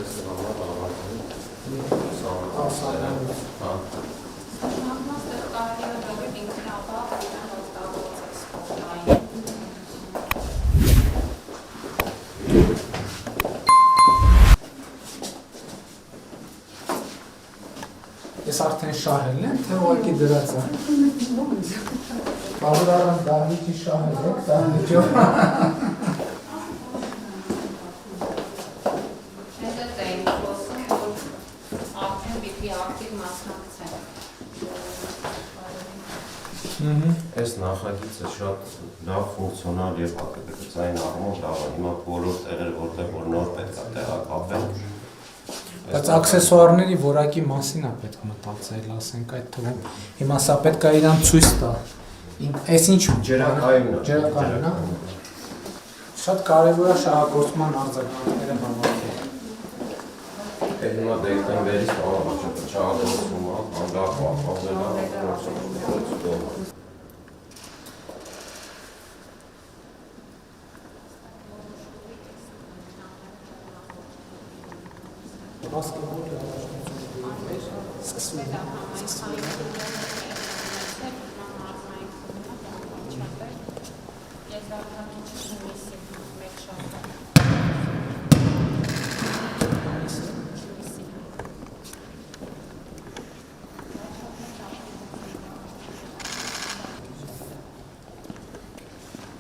Ես արդեն շահել եմ, թե ուղղակի դրած է։ Բավարարան դահլիճի շահել եք, դահլիճով։ Այս նախագիծը շատ լավ ֆունկցիոնալ եւ հատկացային առումով լավ է։ Հիմա բոլոր տեղերը, որտեղ որ նոր պետք է տեղակապեն։ Բայց աքսեսուարների որակի մասին է պետք մտածել, ասենք այդ թվում։ Հիմա սա պետք է իրան ցույց տա։ Այս ինչ ջրակայունն է։ Ջրակայունն է։ Շատ կարևոր է շահագործման արձագանքները հավաքել։ Հիմա դեկտեմբերից չաղացումը, անգախ ապավելա,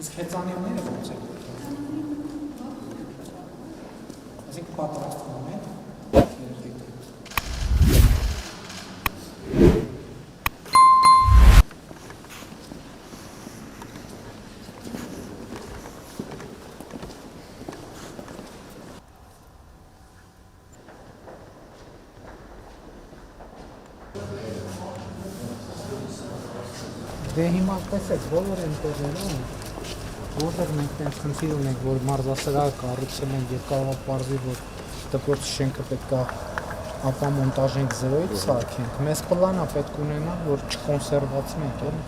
Իսկ հեծանիվները ոնց է Այսինքն պատրաստվում են Դե հիմա տեսեք, բոլոր են տեղերում որտեղ մենք տենց խնդիր ունենք, որ մարզասրահը կառուցել ենք եւ կարող է պարզի, որ դպրոցի շենքը պետք է ապամոնտաժենք 0-ից սարքենք, մեզ պլանա պետք ունենա, որ չկոնսերվացնենք, էլի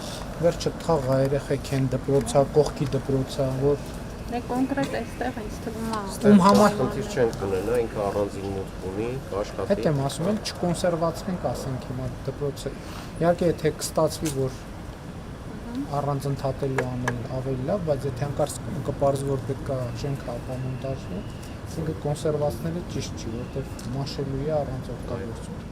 վերջը թաղա երեխեք են դպրոցա, կողքի դպրոցա, որ Դե կոնկրետ այստեղ ինձ թվում է ում համար խնդիր չենք ունենա, ինքը առանձին մուտք ունի, աշխատի։ Հետ եմ ասում, էլ չկոնսերվացնենք, ասենք հիմա դպրոցը։ Իհարկե, եթե կստացվի, որ առանձնթատելու անել ավելի լավ, բայց եթե հանկարծ կպարզվի, որ պետք է շենքը ապամոնտաժի, այսինքն կոնսերվացնելը ճիշտ չի, որտեղ մաշելու է առանց օգտագործում։